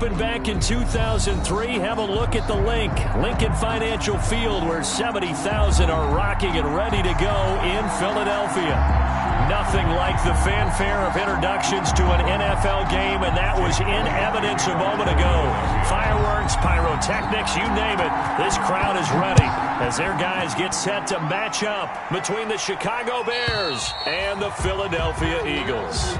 opened back in 2003. Have a look at the link. Lincoln Financial Field, where 70,000 are rocking and ready to go in Philadelphia. Nothing like the fanfare of introductions to an NFL game, and that was in evidence a moment ago. Fireworks, pyrotechnics, you name it. This crowd is ready as their guys get set to match up between the Chicago Bears and the Philadelphia Eagles.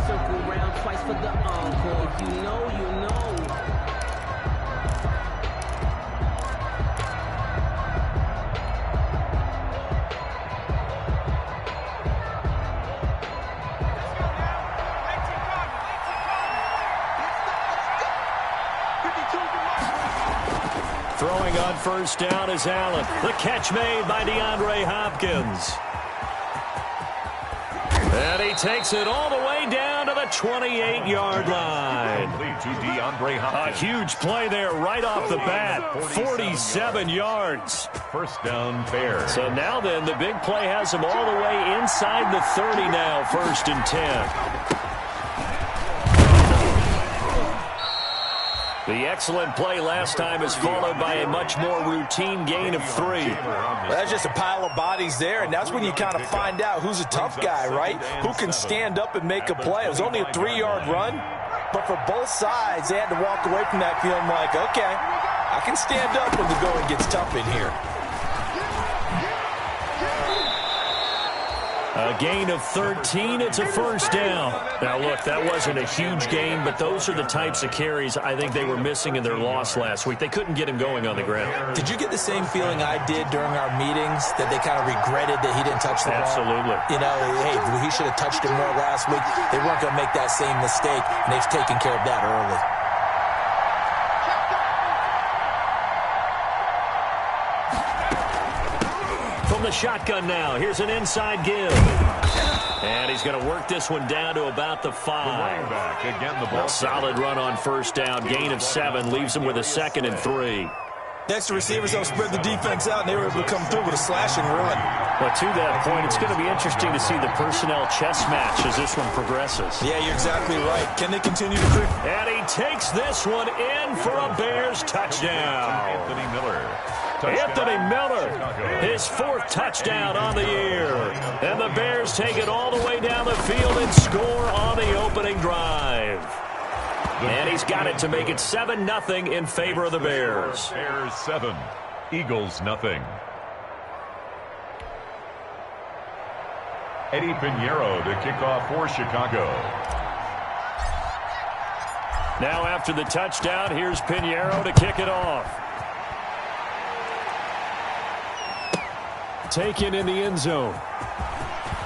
Circle round twice for the encore. If you know, you know. Throwing on first down is Allen. The catch made by DeAndre Hopkins. And he takes it all the way down to the 28-yard line. A huge play there right off the bat. 47 yards. First down, Bears. So now then, the big play has him all the way inside the 30 now, 1st and 10. The excellent play last time is followed by a much more routine gain of 3. Well, that's just a pile of bodies there, and that's when you kind of find out who's a tough guy, right? Who can stand up and make a play. It was only a 3-yard run, but for both sides, they had to walk away from that feeling like, okay, I can stand up when the going gets tough in here. A gain of 13. It's a first down. Now, look, that wasn't a huge gain, but those are the types of carries I think they were missing in their loss last week. They couldn't get him going on the ground. Did you get the same feeling I did during our meetings, that they kind of regretted that he didn't touch the ball? Absolutely. You know, hey, he should have touched it more last week. They weren't going to make that same mistake, and they've taken care of that early. From the shotgun now, here's an inside give. And he's going to work this one down to about the 5. Back. Again, the ball. A solid run on first down. Gain of 7 leaves him with a 2nd and 3. Next, the receivers don't spread the defense out, and they were able to come through with a slashing run. But to that point, it's going to be interesting to see the personnel chess match as this one progresses. Yeah, you're exactly right. Can they continue to creep? And he takes this one in for a Bears touchdown. Anthony Miller. Anthony Miller, his 4th touchdown on the year. And the Bears take it all the way down the field and score on the opening drive. And he's got it to make it 7-0 in favor of the Bears. Bears 7, Eagles nothing. Eddie Pinheiro to kick off for Chicago. Now after the touchdown, here's Pinheiro to kick it off. Taken in the end zone.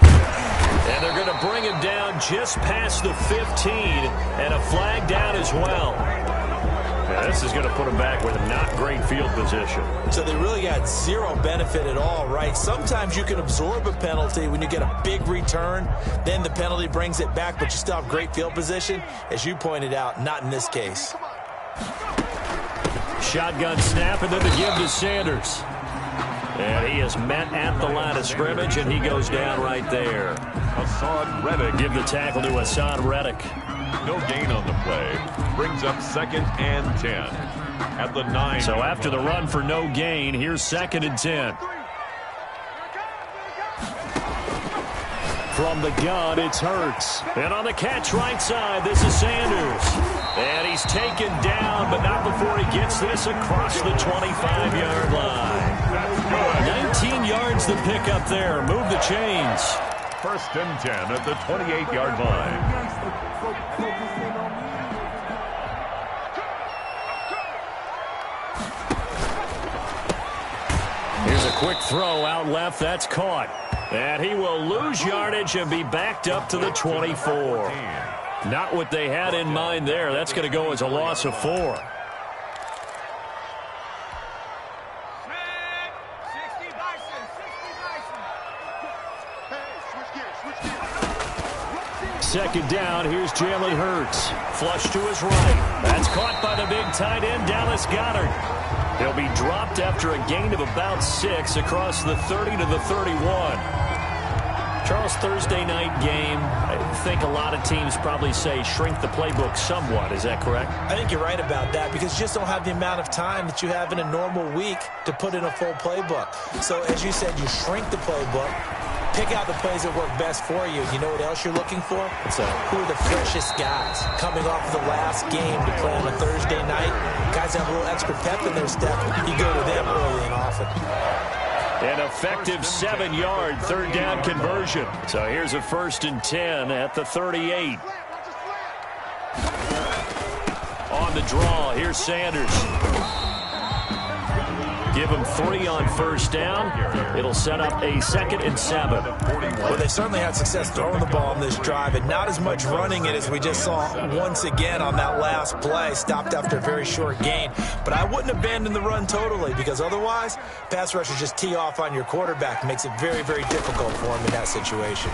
And they're going to bring him down just past the 15, and a flag down as well. Now, this is going to put him back with a not great field position. So they really got zero benefit at all, right? Sometimes you can absorb a penalty when you get a big return. Then the penalty brings it back, but you still have great field position. As you pointed out, not in this case. Shotgun snap, and then the give to Sanders. And he is met at the line of scrimmage, and he goes down right there. Hassan Reddick. Give the tackle to Hassan Reddick. No gain on the play. Brings up 2nd and 10. At the 9. So after the run for no gain, here's 2nd and 10. From the gun, it's Hurts. And on the catch right side, this is Sanders. And he's taken down, but not before he gets this across the 25-yard line. 19 yards to pick up there. Move the chains. 1st and 10 at the 28-yard line. Here's a quick throw out left. That's caught. And he will lose yardage and be backed up to the 24. Not what they had in mind there. That's going to go as a loss of 4. Second down, here's Jalen Hurts. Flush to his right. That's caught by the big tight end, Dallas Goedert. He'll be dropped after a gain of about 6 across the 30 to the 31. Charles, Thursday night game, I think a lot of teams probably say shrink the playbook somewhat. Is that correct? I think you're right about that because you just don't have the amount of time that you have in a normal week to put in a full playbook. So as you said, you shrink the playbook, pick out the plays that work best for you. You know what else you're looking for? Who are the freshest guys coming off of the last game to play on a Thursday night? Guys have a little extra pep in their step. You go to them early and often. An effective 7-yard third down conversion. So here's a 1st and 10 at the 38. On the draw, here's Sanders. Give him 3 on 1st down. It'll set up a 2nd and 7. Well, they certainly had success throwing the ball on this drive, and not as much running it as we just saw once again on that last play. Stopped after a very short gain. But I wouldn't abandon the run totally because otherwise, pass rushers just tee off on your quarterback. Makes it very, very difficult for him in that situation.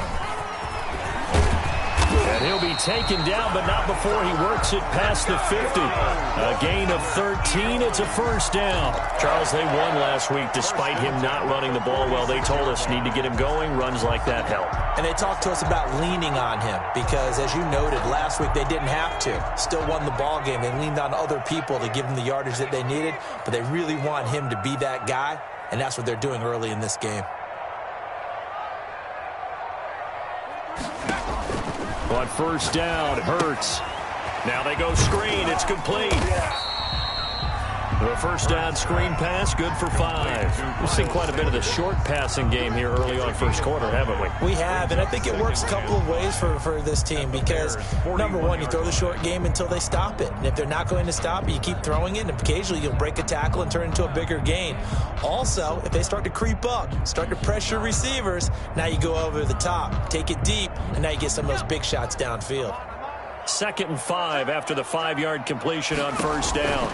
And he'll be taken down, but not before he works it past the 50. A gain of 13. It's a 1st down. Charles, they won last week despite him not running the ball well. They told us need to get him going. Runs like that help. And they talked to us about leaning on him because, as you noted, last week they didn't have to. Still won the ball game. They leaned on other people to give them the yardage that they needed, but they really want him to be that guy, and that's what they're doing early in this game. On 1st down, Hurts. Now they go screen. It's complete. The 1st down screen pass, good for 5. We've seen quite a bit of the short passing game here early on 1st quarter, haven't we? We have, and I think it works a couple of ways for this team because, number one, you throw the short game until they stop it. And if they're not going to stop it, you keep throwing it, and occasionally you'll break a tackle and turn it into a bigger gain. Also, if they start to creep up, start to pressure receivers, now you go over the top, take it deep, and now you get some of those big shots downfield. 2nd and 5 after the 5-yard completion on 1st down.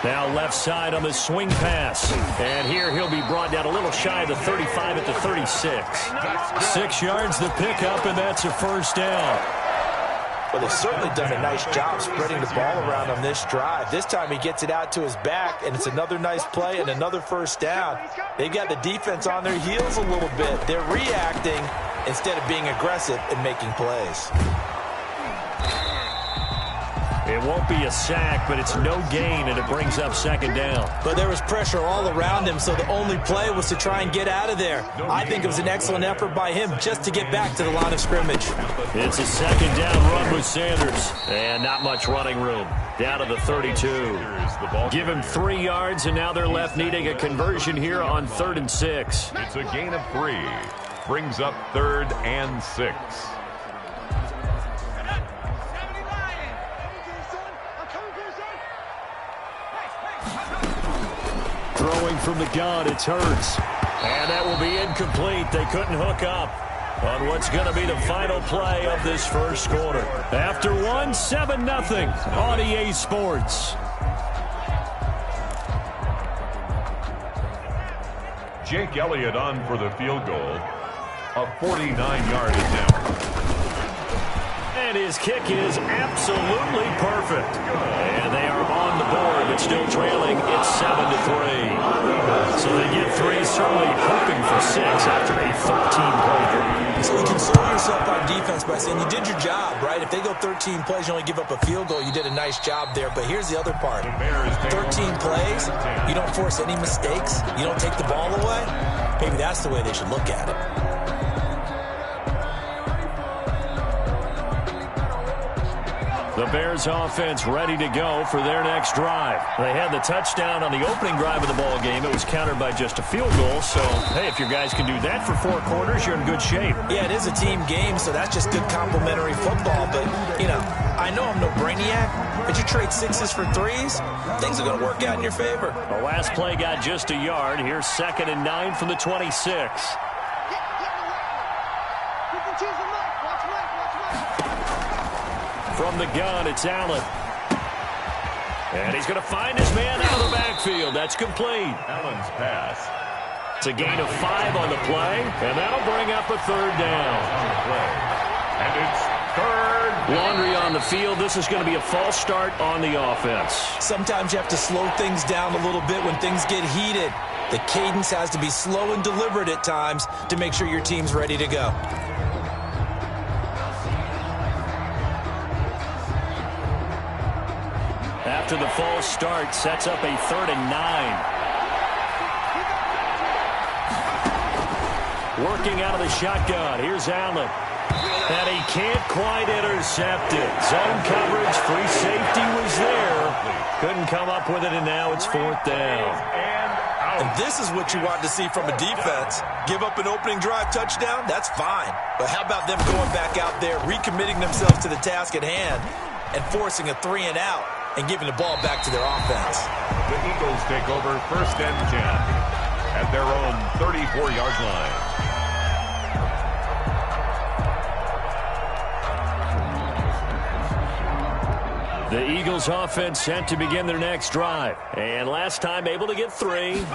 Now left side on the swing pass. And here he'll be brought down a little shy of the 35 at the 36. 6 yards the pickup, and that's a 1st down. Well, they've certainly done a nice job spreading the ball around on this drive. This time he gets it out to his back, and it's another nice play and another 1st down. They've got the defense on their heels a little bit. They're reacting instead of being aggressive and making plays. It won't be a sack, but it's no gain, and it brings up 2nd down. But there was pressure all around him, so the only play was to try and get out of there. I think it was an excellent effort by him just to get back to the line of scrimmage. It's a 2nd down run with Sanders, and not much running room. Down to the 32. Give him 3 yards, and now they're left needing a conversion here on 3rd and 6. It's a gain of 3. Brings up 3rd and 6. Throwing from the gun, it's Hurts. And that will be incomplete. They couldn't hook up on what's going to be the final play of this 1st quarter. After one, 7-0 on EA Sports. Jake Elliott on for the field goal. A 49-yard attempt. And his kick is absolutely perfect. And they are on the board, but still trailing. It's 7-3. So they get 3, certainly hoping for 6 after a 13-play drive. So you console yourself on defense by saying you did your job, right? If they go 13 plays, you only give up a field goal, you did a nice job there. But here's the other part. 13 plays, you don't force any mistakes, you don't take the ball away. Maybe that's the way they should look at it. The Bears offense ready to go for their next drive. They had the touchdown on the opening drive of the ball game. It was countered by just a field goal. So, hey, if your guys can do that for 4 quarters, you're in good shape. Yeah, it is a team game, so that's just good complimentary football. But, you know, I know I'm no brainiac, but you trade 6s for 3s, things are going to work out in your favor. The last play got just a yard. Here's 2nd and 9 from the 26. From the gun, it's Allen. And he's going to find his man out of the backfield. That's complete. Allen's pass. It's a gain of 5 on the play, and that'll bring up a 3rd down. And it's third. Laundry on the field. This is going to be a false start on the offense. Sometimes you have to slow things down a little bit when things get heated. The cadence has to be slow and deliberate at times to make sure your team's ready to go. After the false start, sets up a 3rd and 9. Working out of the shotgun. Here's Allen. And he can't quite intercept it. Zone coverage, free safety was there. Couldn't come up with it, and now it's 4th down. And this is what you want to see from a defense. Give up an opening drive touchdown, that's fine. But how about them going back out there, recommitting themselves to the task at hand, and forcing a 3 and out, and giving the ball back to their offense. The Eagles take over 1st and 10 at their own 34-yard line. The Eagles offense set to begin their next drive. And last time able to get 3.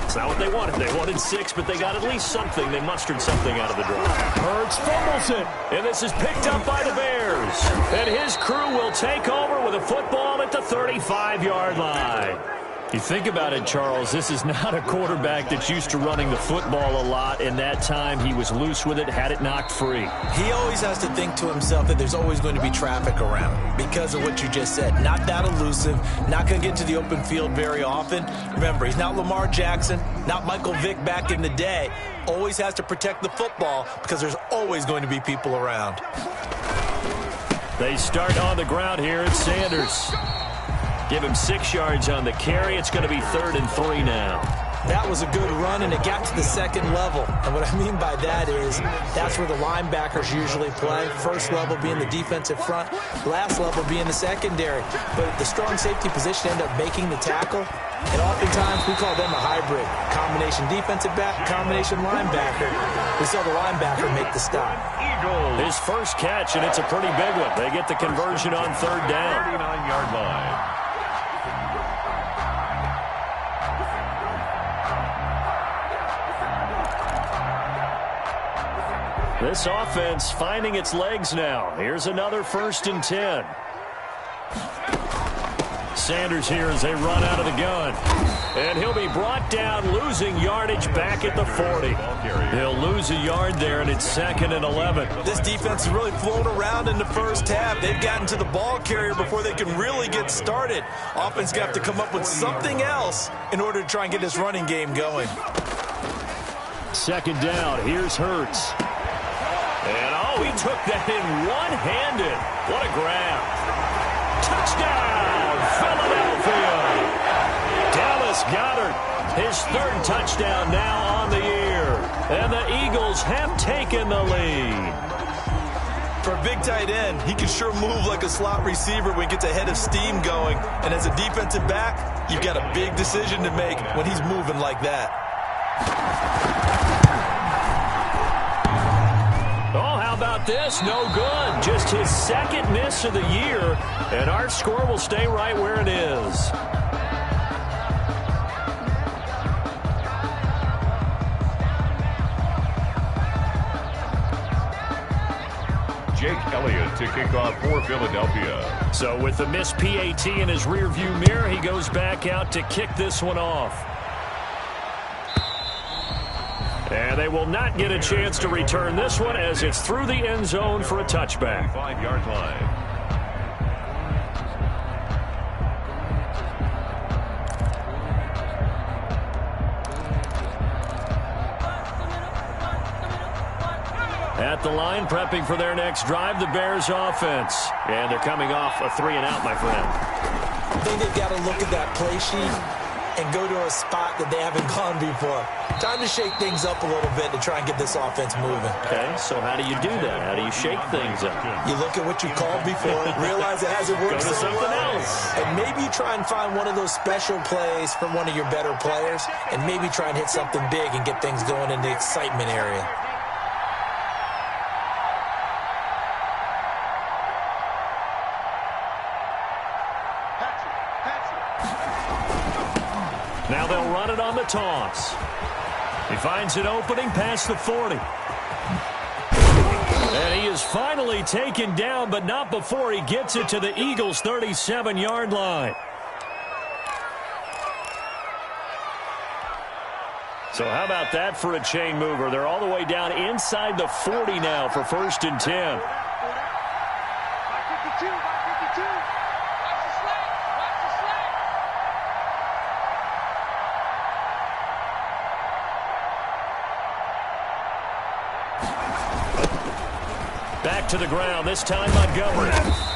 It's not what they wanted. They wanted 6, but they got at least something. They mustered something out of the drive. Hurts fumbles it. And this is picked up by the Bears. And his crew will take over with a football at the 35-yard line. You think about it, Charles, this is not a quarterback that's used to running the football a lot, and that time he was loose with it, had it knocked free. He always has to think to himself that there's always going to be traffic around because of what you just said. Not that elusive, not going to get to the open field very often. Remember, he's not Lamar Jackson, not Michael Vick back in the day. Always has to protect the football because there's always going to be people around. They start on the ground here at Sanders. Give him 6 yards on the carry. It's going to be 3rd and 3 now. That was a good run, and it got to the 2nd level. And what I mean by that is that's where the linebackers usually play. First level being the defensive front, last level being the secondary. But the strong safety position ended up making the tackle. And oftentimes we call them a hybrid. Combination defensive back, combination linebacker. We saw the linebacker make the stop. His first catch, and it's a pretty big one. They get the conversion on 3rd down. 39-yard line. This offense finding its legs now. Here's another 1st and 10. Sanders here as they run out of the gun. And he'll be brought down, losing yardage back at the 40. He'll lose a yard there, and it's 2nd and 11. This defense has really flown around in the first half. They've gotten to the ball carrier before they can really get started. Offense got to come up with something else in order to try and get this running game going. 2nd down. Here's Hurts. And, he took that in one-handed. What a grab. Touchdown, Philadelphia. Dallas Goedert, his 3rd touchdown now on the year. And the Eagles have taken the lead. For a big tight end, he can sure move like a slot receiver when he gets a head of steam going. And as a defensive back, you've got a big decision to make when he's moving like that. How about this? No good. Just his 2nd miss of the year, and our score will stay right where it is. Jake Elliott to kick off for Philadelphia. So with the missed PAT in his rearview mirror, he goes back out to kick this one off. And they will not get a chance to return this one as it's through the end zone for a touchback. 5-yard line. At the line, prepping for their next drive, the Bears offense. And they're coming off a 3 and out, my friend. I think they've got to look at that play sheet and go to a spot that they haven't gone before. Time to shake things up a little bit to try and get this offense moving. Okay, so how do you do that? How do you shake things up? You look at what you called before, realize it hasn't worked Go to so something well, else. and maybe you try and find one of those special plays from one of your better players, and maybe try and hit something big and get things going in the excitement area. Now they'll run it on the toss. He finds an opening past the 40. And he is finally taken down, but not before he gets it to the Eagles' 37-yard line. So how about that for a chain mover? They're all the way down inside the 40 now for 1st and 10. Back to the ground, this time Montgomery.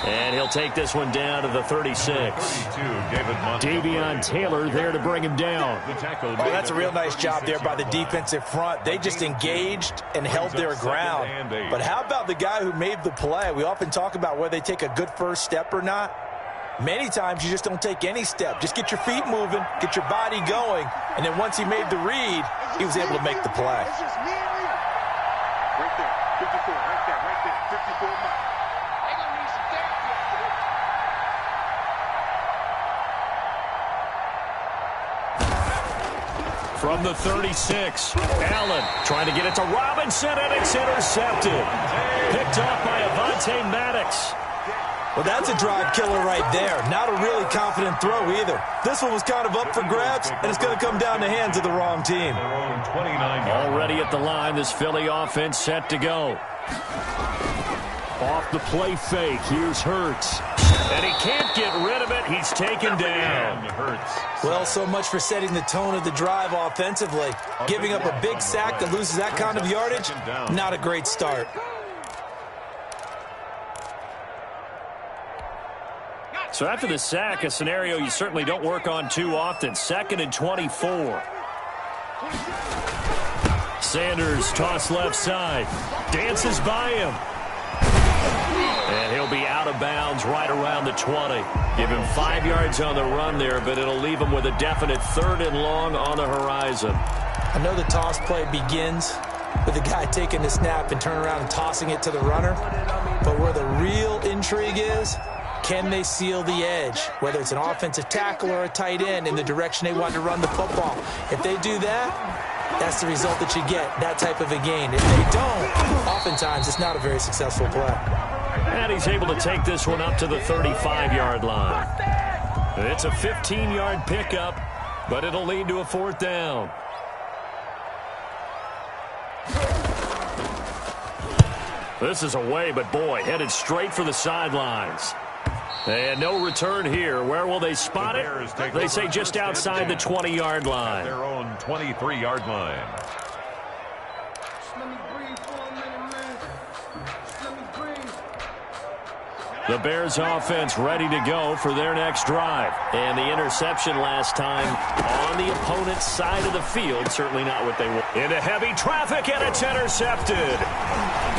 And he'll take this one down to the 36. Davion Taylor there to bring him down. Oh, that's a real nice job there by the defensive front. They just engaged and held their ground. But how about the guy who made the play? We often talk about whether they take a good first step or not. Many times you just don't take any step. Just get your feet moving, get your body going, and then once he made the read, he was able to make the play. Right there, 54, right there, 54 miles. They gonna need some therapy after this. From the 36, Allen trying to get it to Robinson, and it's intercepted. Picked off by Avonte Maddox. Well, that's a drive killer right there. Not a really confident throw either. This one was kind of up for grabs, and it's going to come down the hands of the wrong team. Already at the line, this Philly offense set to go. Off the play fake, here's Hurts. And he can't get rid of it. He's taken down. Well, so much for setting the tone of the drive offensively. Giving up a big sack that loses that kind of yardage, not a great start. So after the sack, a scenario you certainly don't work on too often. 2nd and 24. Sanders toss left side. Dances by him. And he'll be out of bounds right around the 20. Give him 5 yards on the run there, but it'll leave him with a definite 3rd and long on the horizon. I know the toss play begins with the guy taking the snap and turning around and tossing it to the runner. But where the real intrigue is, can they seal the edge, whether it's an offensive tackle or a tight end, in the direction they want to run the football? If they do that, that's the result that you get, that type of a gain. If they don't, oftentimes it's not a very successful play. And he's able to take this one up to the 35-yard line. It's a 15-yard pickup, but it'll lead to a 4th down. This is away, but boy, headed straight for the sidelines. And no return here. Where will they spot it? They say just outside the 20-yard line. Their own 23-yard line. The Bears offense ready to go for their next drive. And the interception last time on the opponent's side of the field. Certainly not what they want. Into heavy traffic, and it's intercepted.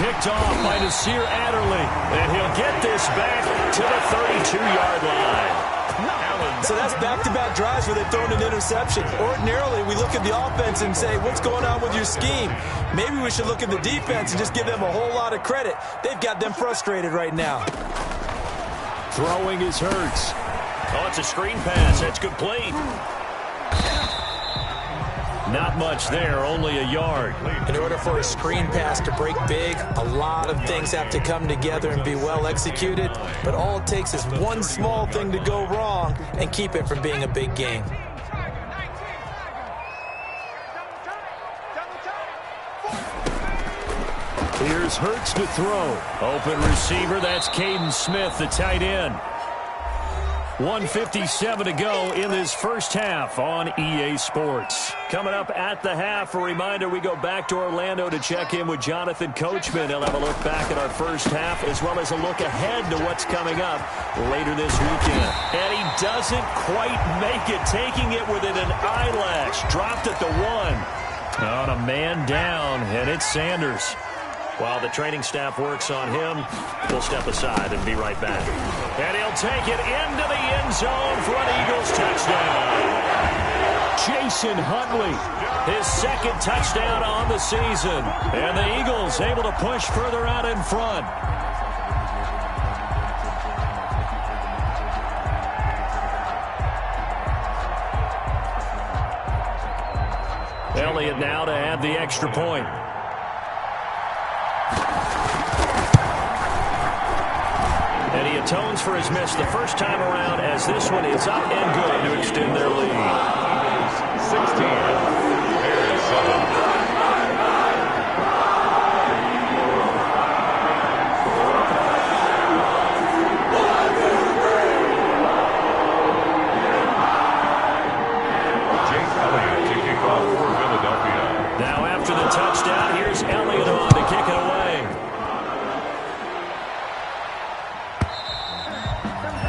Picked off by Nasir Adderley. And he'll get this back to the 32-yard line. So that's back-to-back drives where they've thrown an interception. Ordinarily, we look at the offense and say, what's going on with your scheme? Maybe we should look at the defense and just give them a whole lot of credit. They've got them frustrated right now. Throwing is Hurts. Oh, it's a screen pass. That's complete. Not much there, only a yard. In order for a screen pass to break big, a lot of things have to come together and be well executed. But all it takes is one small thing to go wrong and keep it from being a big game. Here's Hurts to throw. Open receiver, that's Caden Smith, the tight end. 1:57 to go in this first half on EA Sports. Coming up at the half, a reminder, we go back to Orlando to check in with Jonathan Coachman. He'll have a look back at our first half as well as a look ahead to what's coming up later this weekend. And he doesn't quite make it, taking it within an eyelash. Dropped at the 1. On a man down, and it's Sanders. While the training staff works on him, we'll step aside and be right back. And he'll take it into the end zone for an Eagles touchdown. Jason Huntley, his 2nd touchdown on the season. And the Eagles able to push further out in front. Elliott now to add the extra point. atones for his miss the first time around, as this one is up and good to extend their lead. 16. Bears 7. Touchdown. Here's Elliott on to kick it away.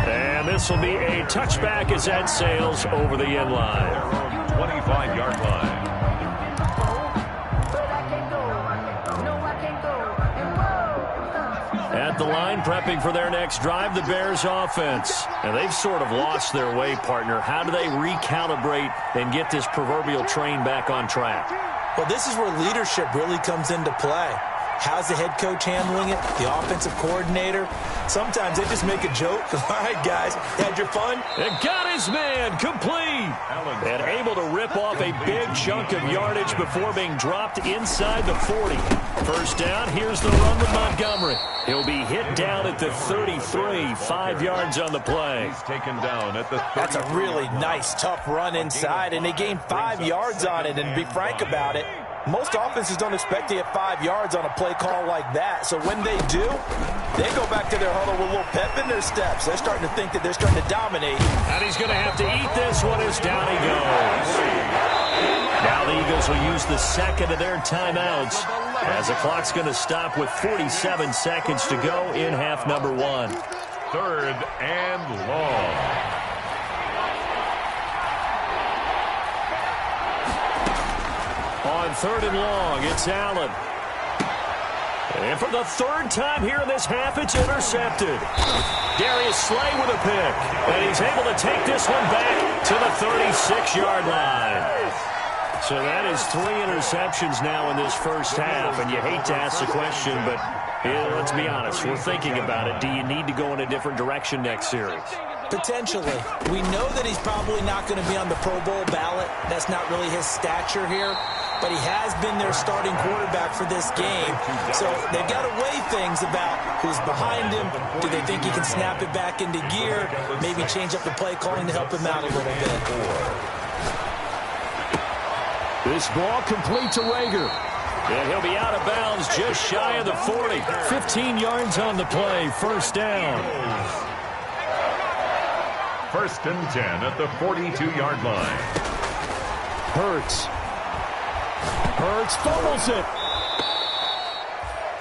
And this will be a touchback as that sails over the end line. 25-yard line. At the line, prepping for their next drive, the Bears offense. And they've sort of lost their way, partner. How do they recalibrate and get this proverbial train back on track? Well, this is where leadership really comes into play. How's the head coach handling it? The offensive coordinator? Sometimes they just make a joke. All right, guys, had your fun? And got his man complete. And able to rip off a big chunk of yardage before being dropped inside the 40. First down, here's the run with Montgomery. He'll be hit down at the 33, 5 yards on the play. He's taken down at the 30. That's a really nice, tough run inside, and they gained 5 yards on it. And to be frank about it, most offenses don't expect to get 5 yards on a play call like that. So when they do, they go back to their huddle with a little pep in their steps. They're starting to think that they're starting to dominate. And he's going to have to eat this one as down he goes. Now the Eagles will use the second of their timeouts as the clock's going to stop with 47 seconds to go in half number 1. 3rd and long. On 3rd and long, it's Allen. And for the 3rd time here in this half, it's intercepted. Darius Slay with a pick. And he's able to take this one back to the 36-yard line. So that is 3 interceptions now in this first half. And you hate to ask the question, but let's be honest. We're thinking about it. Do you need to go in a different direction next series? Potentially. We know that he's probably not going to be on the Pro Bowl ballot. That's not really his stature here. But he has been their starting quarterback for this game. So they've got to weigh things about who's behind him. Do they think he can snap it back into gear? Maybe change up the play calling to help him out a little bit. This ball complete to Rager. And he'll be out of bounds just shy of the 40. 15 yards on the play. First down. 1st and 10 at the 42-yard line. Hurts fumbles it.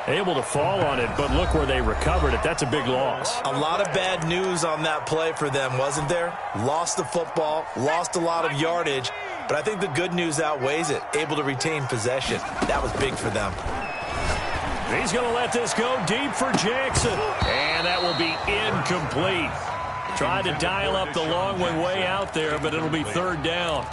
Able to fall on it, but look where they recovered it. That's a big loss. A lot of bad news on that play for them, wasn't there? Lost the football, lost a lot of yardage, but I think the good news outweighs it. Able to retain possession. That was big for them. He's going to let this go deep for Jackson. And that will be incomplete. Tried to dial up the long one way out there, but it'll be 3rd down.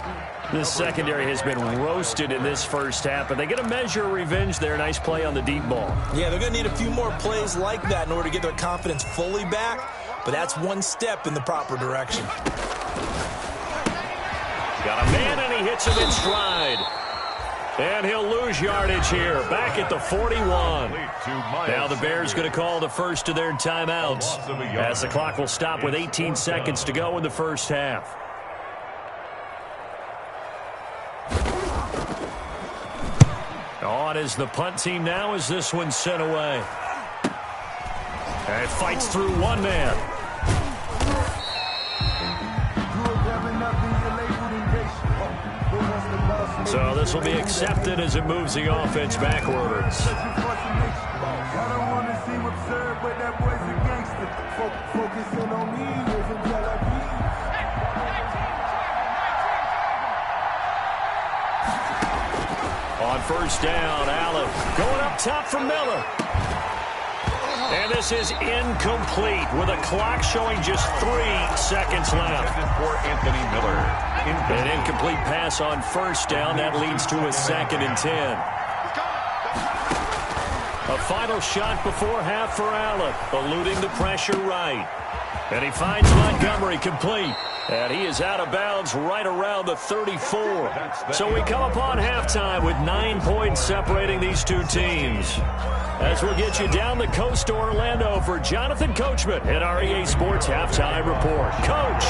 This secondary has been roasted in this first half, but they get a measure of revenge there. Nice play on the deep ball. Yeah, they're going to need a few more plays like that in order to get their confidence fully back, but that's one step in the proper direction. Got a man, and he hits him in stride. And he'll lose yardage here, back at the 41. Now the Bears going to call the first of their timeouts as the clock will stop with 18 seconds to go in the first half. On is the punt team now as this one's sent away. And it fights through one man. So this will be accepted as it moves the offense backwards. On first down, Allen going up top for Miller. And this is incomplete with a clock showing just 3 seconds left. For Anthony Miller. An incomplete pass on first down. That leads to a 2nd and 10. A final shot before half for Allen, eluding the pressure right. And he finds Montgomery complete. And he is out of bounds right around the 34. So we come upon halftime with 9 points separating these two teams. As we'll get you down the coast to Orlando for Jonathan Coachman at our EA Sports Halftime Report. Coach.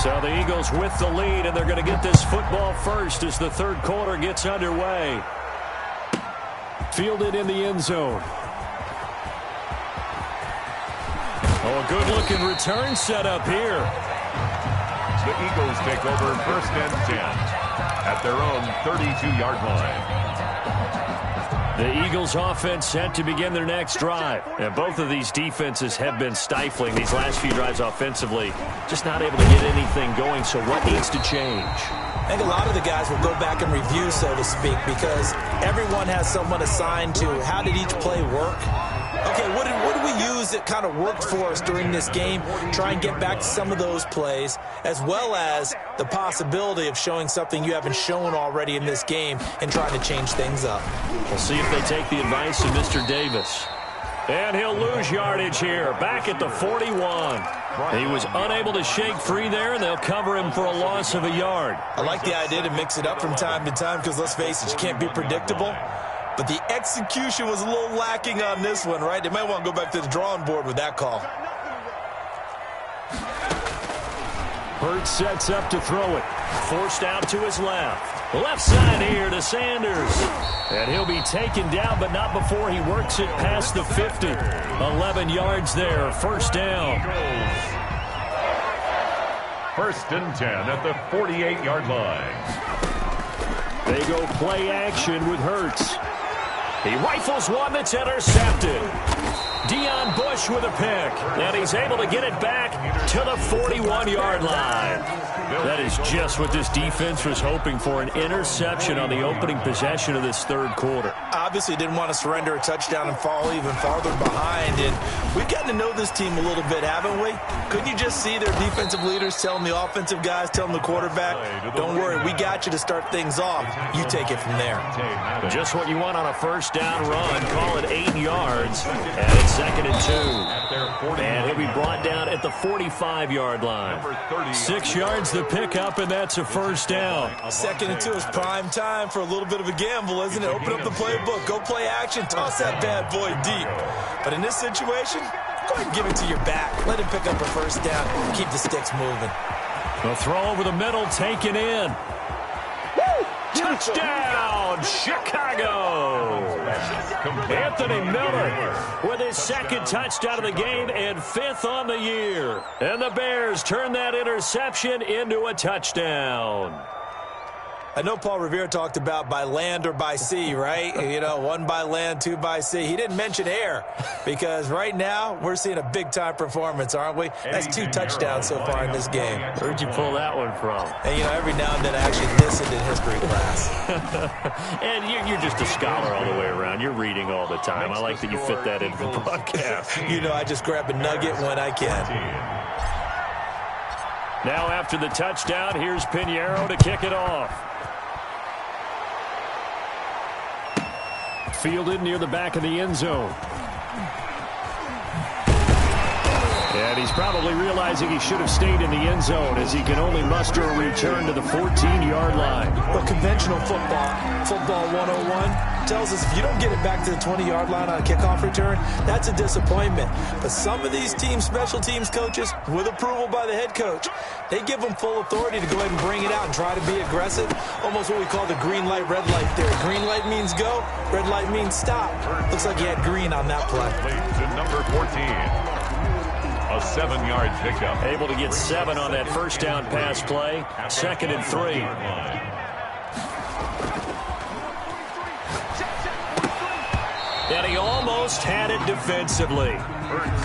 So the Eagles with the lead, and they're going to get this football first as the third quarter gets underway. Fielded in the end zone. Oh, a good-looking return set up here. The Eagles take over first and 10 at their own 32-yard line. The Eagles offense set to begin their next drive. And both of these defenses have been stifling these last few drives offensively. Just not able to get anything going, so what needs to change? I think a lot of the guys will go back and review, so to speak, because everyone has someone assigned to how did each play work. Okay, what did we use that kind of worked for us during this game? Try and get back to some of those plays, as well as the possibility of showing something you haven't shown already in this game and trying to change things up. We'll see if they take the advice of Mr. Davis. And he'll lose yardage here, back at the 41. He was unable to shake free there, and they'll cover him for a loss of a yard. I like the idea to mix it up from time to time because, let's face it, you can't be predictable. But the execution was a little lacking on this one, right? They might want to go back to the drawing board with that call. Hurts sets up to throw it. Forced out to his left. Left side here to Sanders. And he'll be taken down, but not before he works it past the 50. 11 yards there, first down. First and 10 at the 48-yard line. They go play action with Hurts. He rifles one that's intercepted. Deion Bush with a pick. And he's able to get it back to the 41-yard line. That is just what this defense was hoping for, an interception on the opening possession of this third quarter. Obviously didn't want to surrender a touchdown and fall even farther behind. And we've gotten to know this team a little bit, haven't we? Couldn't you just see their defensive leaders telling the offensive guys, telling the quarterback, don't worry, we got you to start things off. You take it from there. Just what you want on a first down run. Call it 8 yards. And it's second and 2. And he'll be brought down at the 45-yard line. 6 yards the pickup, and that's a first down. Second and 2 is prime time for a little bit of a gamble, isn't it? Open up the playbook, go play action, toss that bad boy deep. But in this situation, go ahead and give it to your back. Let him pick up a first down. Keep the sticks moving. The throw over the middle, taken in. Woo! Touchdown, Chicago! Anthony Miller with his second touchdown of the game and 5th on the year. And the Bears turn that interception into a touchdown. I know Paul Revere talked about by land or by sea, right? You know, 1 by land, 2 by sea. He didn't mention air because right now we're seeing a big-time performance, aren't we? That's 2 touchdowns so far in this game. Where'd you pull that one from? And, you know, every now and then I actually listened in history class. And you're just a scholar all the way around. You're reading all the time. I like that you fit that into the broadcast. You know, I just grab a nugget when I can. Now after the touchdown, here's Pinheiro to kick it off. Fielded near the back of the end zone. And he's probably realizing he should have stayed in the end zone as he can only muster a return to the 14-yard line. Well, conventional football 101, tells us if you don't get it back to the 20-yard line on a kickoff return, that's a disappointment. But some of these teams, special teams coaches, with approval by the head coach, they give them full authority to go ahead and bring it out and try to be aggressive. Almost what we call the green light, red light theory. Green light means go, red light means stop. Looks like he had green on that play. To number 14. A 7-yard pickup. Able to get 7 on that first down pass play. Second and 3. And he almost had it defensively.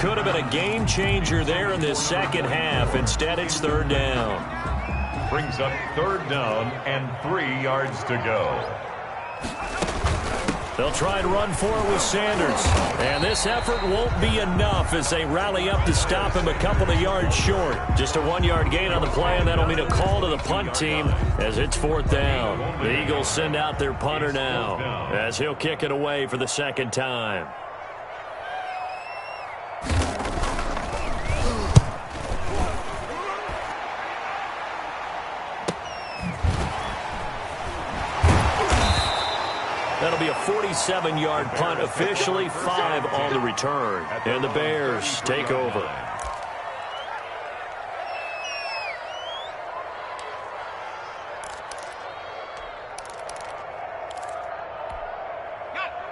Could have been a game changer there in this second half. Instead, it's third down. Brings up third down and 3 yards to go. They'll try and run for it with Sanders. And this effort won't be enough as they rally up to stop him a couple of yards short. Just a 1-yard gain on the play, and that'll mean a call to the punt team as it's fourth down. The Eagles send out their punter now as he'll kick it away for the second time. That'll be a 47-yard punt, officially 5 on the return. And the Bears take over.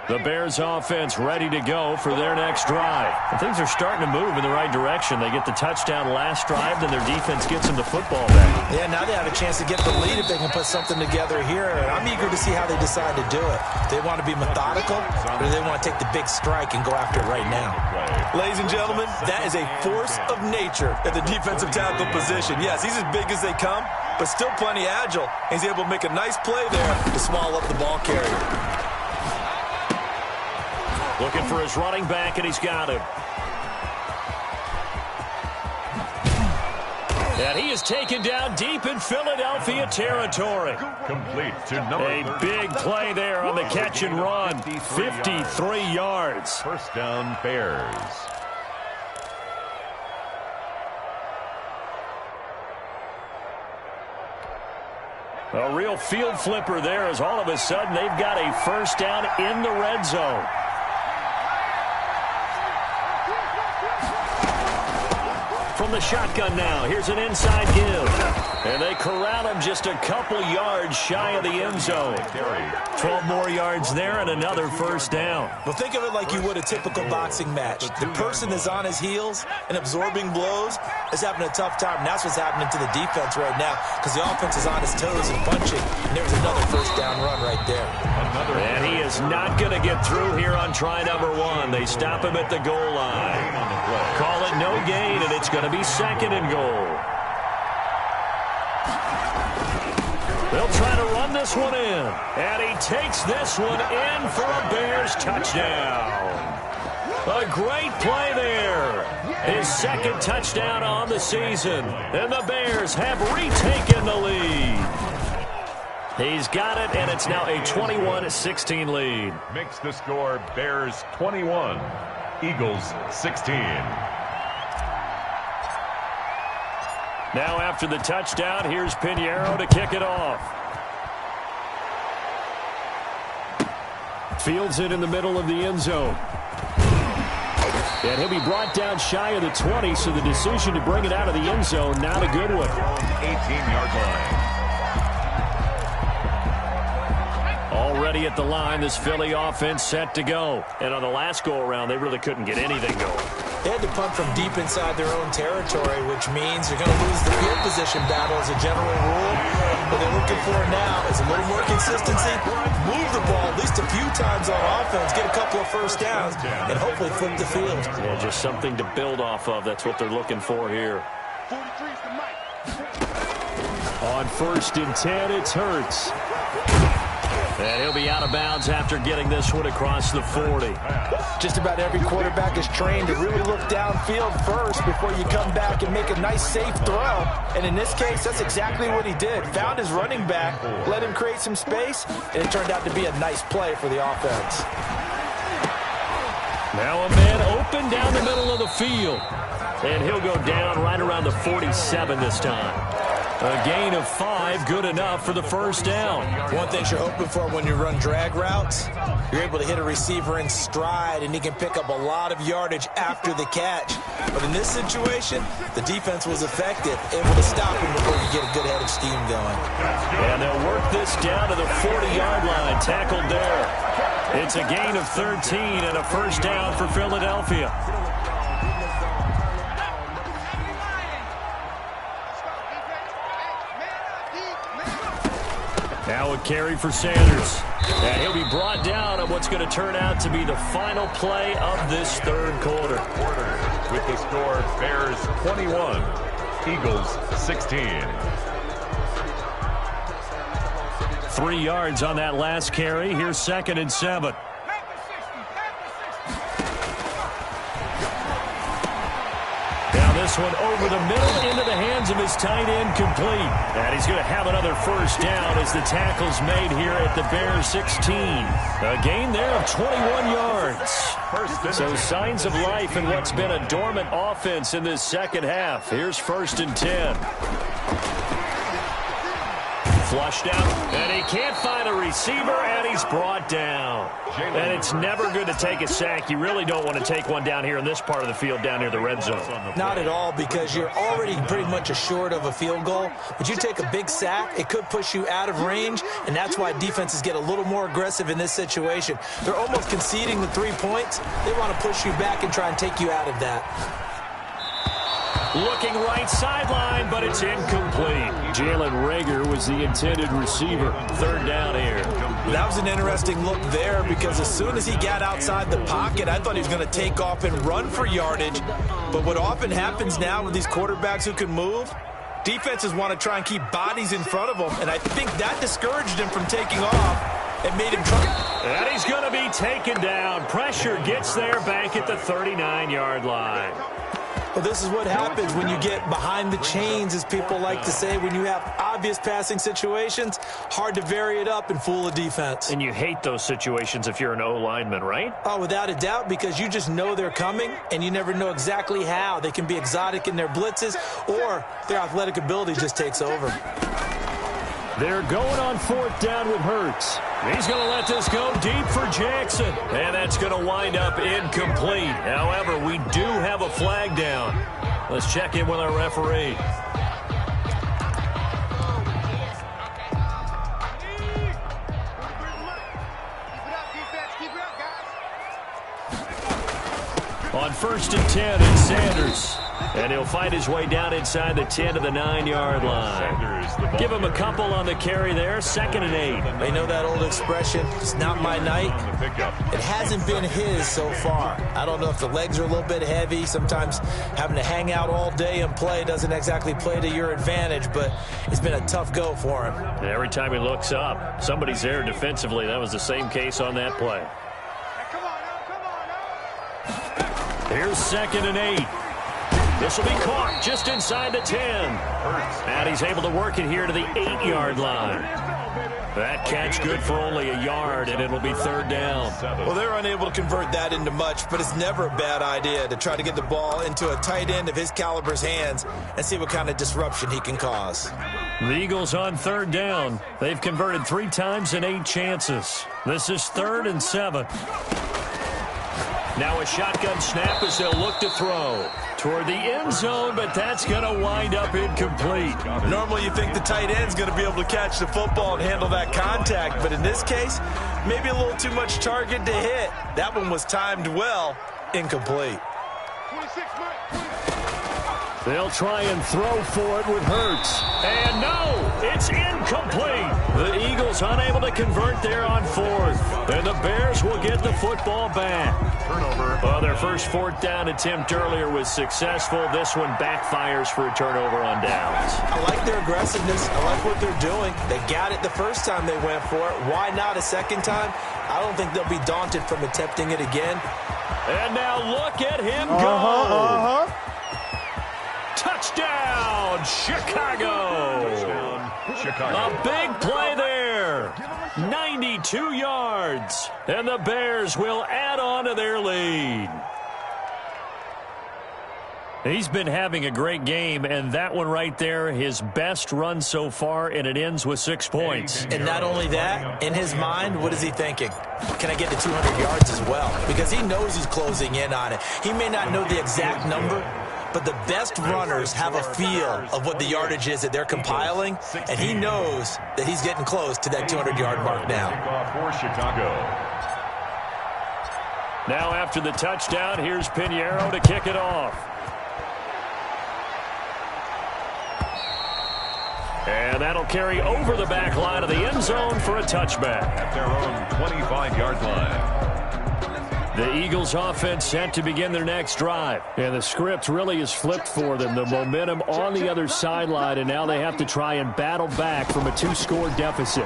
The Bears offense ready to go for their next drive. And things are starting to move in the right direction. They get the touchdown last drive, then their defense gets them the football back. Yeah, now they have a chance to get the lead if they can put something together here. I'm eager to see how they decide to do it. Do they want to be methodical, or do they want to take the big strike and go after it right now? Ladies and gentlemen, that is a force of nature at the defensive tackle position. Yes, he's as big as they come, but still plenty agile. He's able to make a nice play there to swallow up the ball carrier. Looking for his running back, and he's got him. And he is taken down deep in Philadelphia territory. Complete to number A big play there on the catch and run. 53 yards. First down, Bears. A real field flipper there, as all of a sudden they've got a first down in the red zone. From the shotgun now, here's an inside give. And they corral him just a couple yards shy of the end zone. 12 more yards there and another first down. Well, think of it like you would a typical boxing match. The person is on his heels and absorbing blows is having a tough time. And that's what's happening to the defense right now, because the offense is on his toes and punching. And there's another first down run right there. And he is not going to get through here on try number 1. They stop him at the goal line. Call it no gain, and it's going to be second and goal. They'll try to run this one in. And he takes this one in for a Bears touchdown. A great play there. His second touchdown on the season. And the Bears have retaken the lead. He's got it, and it's now a 21-16 lead. Makes the score Bears 21, Eagles 16. Now after the touchdown, here's Pinheiro to kick it off. Fields it in the middle of the end zone. And he'll be brought down shy of the 20, so the decision to bring it out of the end zone, not a good one. 18-yard line. Already at the line, this Philly offense set to go. And on the last go-around, they really couldn't get anything going. They had to punt from deep inside their own territory, which means they're going to lose the field position battle as a general rule. What they're looking for now is a little more consistency, move the ball at least a few times on offense, get a couple of first downs, and hopefully flip the field. Yeah, just something to build off of. That's what they're looking for here. On 1st and 10, it's Hurts. And he'll be out of bounds after getting this one across the 40. Just about every quarterback is trained to really look downfield first before you come back and make a nice, safe throw. And in this case, that's exactly what he did. Found his running back, let him create some space, and it turned out to be a nice play for the offense. Now a man open down the middle of the field. And he'll go down right around the 47 this time. A gain of 5, good enough for the first down. One thing you're hoping for when you run drag routes, you're able to hit a receiver in stride, and he can pick up a lot of yardage after the catch. But in this situation, the defense was effective, able to stop him before you get a good head of steam going. And they'll work this down to the 40-yard line, tackled there. It's a gain of 13 and a first down for Philadelphia. Now a carry for Sanders. And he'll be brought down on what's going to turn out to be the final play of this third quarter. With the score, Bears 21, Eagles 16. 3 yards on that last carry. Here's 2nd and 7. This one over the middle into the hands of his tight end, complete. And he's going to have another first down as the tackle's made here at the Bears 16. A gain there of 21 yards. So signs of life in what's been a dormant offense in this second half. Here's 1st and 10. Flushed out, and he can't find a receiver, and he's brought down. And it's never good to take a sack. You really don't want to take one down here in this part of the field, down near the red zone. Not at all, because you're already pretty much assured of a field goal. But you take a big sack, it could push you out of range, and that's why defenses get a little more aggressive in this situation. They're almost conceding the 3 points. They want to push you back and try and take you out of that. Looking right sideline, but it's incomplete. Jalen Reagor was the intended receiver. Third down here. That was an interesting look there, because as soon as he got outside the pocket, I thought he was going to take off and run for yardage. But what often happens now with these quarterbacks who can move, defenses want to try and keep bodies in front of them, and I think that discouraged him from taking off and made him try. And he's going to be taken down. Pressure gets there back at the 39-yard line. Well, this is what happens when you get behind the chains, as people like to say. When you have obvious passing situations, hard to vary it up and fool a defense. And you hate those situations if you're an O-lineman, right? Oh, without a doubt, because you just know they're coming, and you never know exactly how. They can be exotic in their blitzes, or their athletic ability just takes over. They're going on fourth down with Hurts. He's going to let this go deep for Jackson. And that's going to wind up incomplete. However, we do have a flag down. Let's check in with our referee. On 1st and 10, it's Sanders. And he'll fight his way down inside the 10 to the 9-yard line. Give him a couple on the carry there. 2nd and 8. They know that old expression, it's not my night. It hasn't been his so far. I don't know if the legs are a little bit heavy. Sometimes having to hang out all day and play doesn't exactly play to your advantage, but it's been a tough go for him. Every time he looks up, somebody's there defensively. That was the same case on that play. Here's 2nd and 8. This will be caught just inside the 10. And he's able to work it here to the 8-yard line. That catch good for only a yard, and it'll be 3rd down. Well, they're unable to convert that into much, but it's never a bad idea to try to get the ball into a tight end of his caliber's hands and see what kind of disruption he can cause. The Eagles on 3rd down. They've converted 3 times in 8 chances. This is 3rd and 7. Now a shotgun snap as they'll look to throw toward the end zone, but that's going to wind up incomplete. Normally you think the tight end's going to be able to catch the football and handle that contact, but in this case, maybe a little too much target to hit. That one was timed well, incomplete. They'll try and throw for it with Hurts. And no, it's incomplete. The Eagles unable to convert there on 4th. And the Bears will get the football back. Turnover. Well, their first 4th down attempt earlier was successful. This one backfires for a turnover on downs. I like their aggressiveness. I like what they're doing. They got it the first time they went for it. Why not a second time? I don't think they'll be daunted from attempting it again. And now look at him go. Touchdown, Chicago. A big play there. 92 yards. And the Bears will add on to their lead. He's been having a great game, and that one right there, his best run so far, and it ends with 6 points. And not only that, in his mind, what is he thinking? Can I get to 200 yards as well? Because he knows he's closing in on it. He may not know the exact number, but the best runners have a feel of what the yardage is that they're compiling, and he knows that he's getting close to that 200-yard mark now. For Chicago. Now after the touchdown, here's Pinheiro to kick it off. And that'll carry over the back line of the end zone for a touchback. At their own 25-yard line. The Eagles offense set to begin their next drive. And the script really is flipped for them. The momentum on the other sideline, and now they have to try and battle back from a 2-score deficit.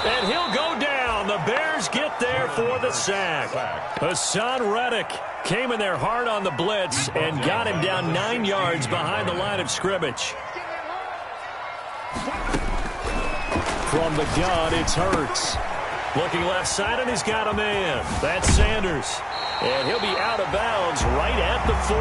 And he'll go down. The Bears get there for the sack. Hassan Reddick came in there hard on the blitz and got him down 9 yards behind the line of scrimmage. From the gun, it's Hurts. Looking left side, and he's got a man. That's Sanders. And he'll be out of bounds right at the 40.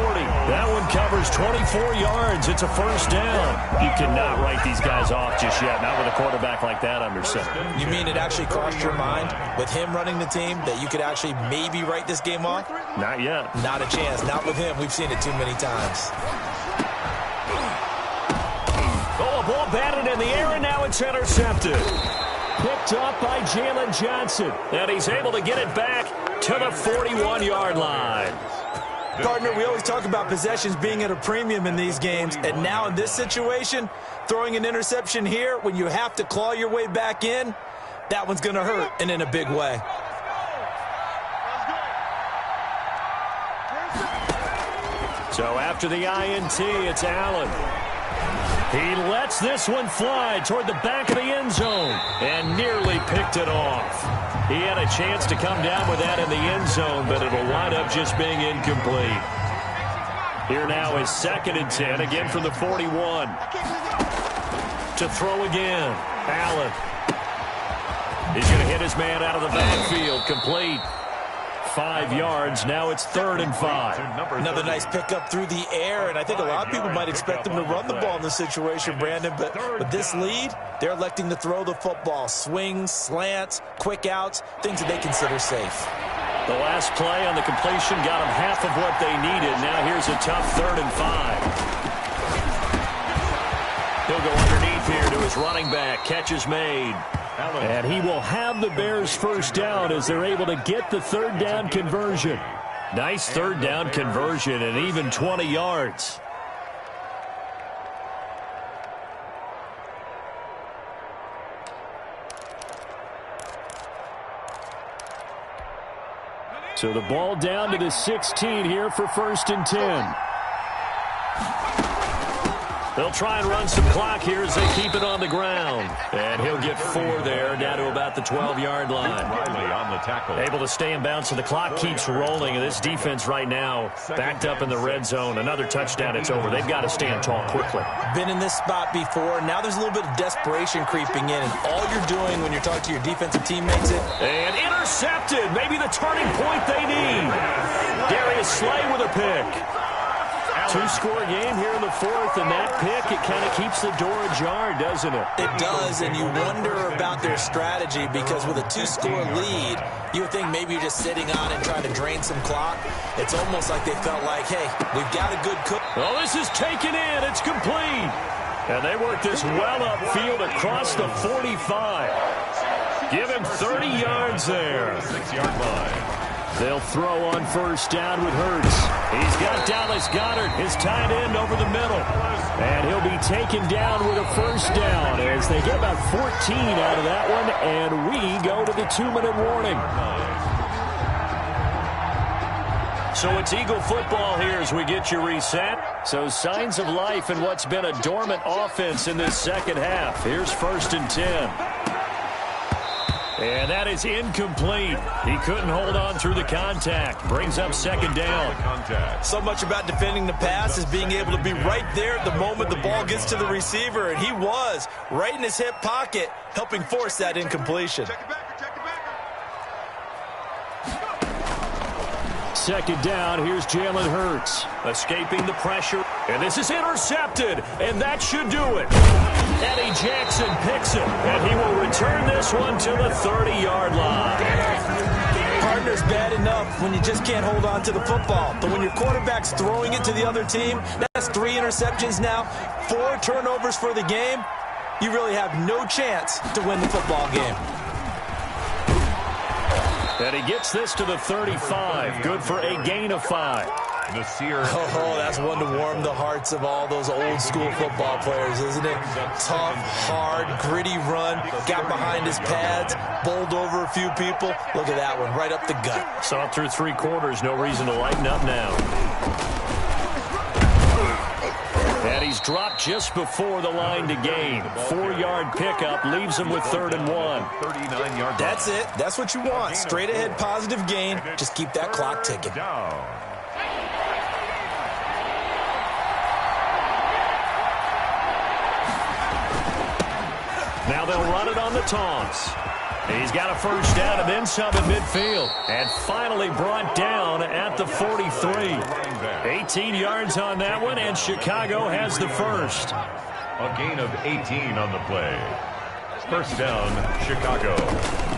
That one covers 24 yards. It's a first down. You cannot write these guys off just yet, not with a quarterback like that under center. You mean it actually crossed your mind with him running the team that you could actually maybe write this game off? Not yet. Not a chance. Not with him. We've seen it too many times. Oh, a ball batted in the air, and now it's intercepted. Picked up by Jalen Johnson. And he's able to get it back to the 41-yard line. Gardner, we always talk about possessions being at a premium in these games, and now in this situation, throwing an interception here when you have to claw your way back in, that one's going to hurt, and in a big way. So after the INT, it's Allen. He lets this one fly toward the back of the end zone and nearly picked it off. He had a chance to come down with that in the end zone, but it'll wind up just being incomplete. Here now is 2nd and 10, again from the 41. To throw again, Allen. He's going to hit his man out of the backfield, complete. 5 yards. Now it's 3rd and 5. Another nice pickup through the air, and I think a lot of people might expect them to run the ball in this situation, Brandon, but with this lead, they're electing to throw the football. Swings, slants, quick outs, things that they consider safe. The last play on the completion got them half of what they needed. Now here's a tough 3rd and 5. He'll go underneath here to his running back. Catch is made. And he will have the Bears first down as they're able to get the 3rd down conversion. Nice 3rd down conversion and even 20 yards. So the ball down to the 16 here for 1st and 10. They'll try and run some clock here as they keep it on the ground. And he'll get 4 there, down to about the 12-yard line. Riley on the tackle. Able to stay in bounds, so the clock keeps rolling. And this defense right now backed up in the red zone. Another touchdown, it's over. They've got to stand tall quickly. Been in this spot before. Now there's a little bit of desperation creeping in. And all you're doing when you're talking to your defensive teammates and intercepted. Maybe the turning point they need. Darius Slay with a pick. 2-score game here in the 4th, and that pick, it kind of keeps the door ajar, doesn't it? It does, and you wonder about their strategy because with a 2-score lead, you would think maybe you're just sitting on it trying to drain some clock. It's almost like they felt like, hey, we've got a good cook. Well, this is taken in. It's complete. And they work this well upfield across the 45. Give him 30 yards there. 6-yard line. They'll throw on 1st down with Hurts. He's got Dallas Goedert, his tight end, over the middle. And he'll be taken down with a 1st down as they get about 14 out of that one. And we go to the 2-minute warning. So it's Eagle football here as we get you reset. So signs of life in what's been a dormant offense in this 2nd half. Here's 1st and 10. And that is incomplete. He couldn't hold on through the contact. Brings up 2nd down. So much about defending the pass is being able to be right there at the moment the ball gets to the receiver. And he was right in his hip pocket, helping force that incompletion. 2nd down, here's Jalen Hurts. Escaping the pressure. And this is intercepted. And that should do it. Eddie Jackson picks it. And he will return this one to the 30-yard line. Partner's bad enough when you just can't hold on to the football. But when your quarterback's throwing it to the other team, that's 3 interceptions now, 4 turnovers for the game. You really have no chance to win the football game. And he gets this to the 35. Good for a gain of 5. Oh, that's one to warm the hearts of all those old school football players, isn't it? Tough, hard, gritty run. Got behind his pads, bowled over a few people. Look at that one, right up the gut. Saw it through 3 quarters. No reason to lighten up now. And he's dropped just before the line to gain. 4-yard pickup leaves him with 3rd and 1. 39-yard. That's it. That's what you want. Straight ahead positive gain. Just keep that clock ticking. Now they'll run it on the toss. He's got a first down and then some at midfield. And finally brought down at the 43. 18 yards on that one, and Chicago has the first. A gain of 18 on the play. First down, Chicago.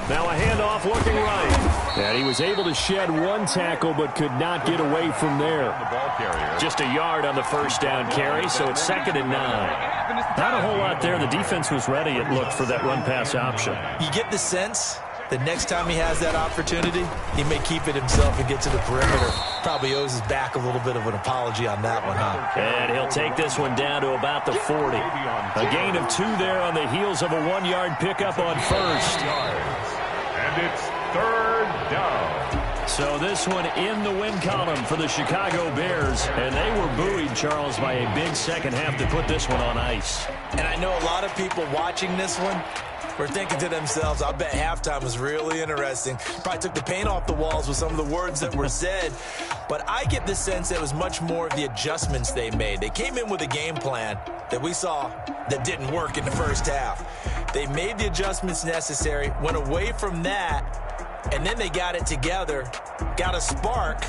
Now a handoff looking right. And he was able to shed one tackle but could not get away from there. The ball carrier. Just a yard on the first down carry, so it's 2nd and 9. Not a whole lot there. The defense was ready, it looked, for that run-pass option. You get the sense that next time he has that opportunity, he may keep it himself and get to the perimeter. Probably owes his back a little bit of an apology on that one, huh? And he'll take this one down to about the 40. A gain of 2 there on the heels of a 1-yard pickup on first. And it's 3rd down. So this one in the win column for the Chicago Bears. And they were buoyed, Charles, by a big second half to put this one on ice. And I know a lot of people watching this one were thinking to themselves, I bet halftime was really interesting. Probably took the paint off the walls with some of the words that were said. But I get the sense it was much more of the adjustments they made. They came in with a game plan that we saw that didn't work in the first half. They made the adjustments necessary, went away from that, and then they got it together, got a spark,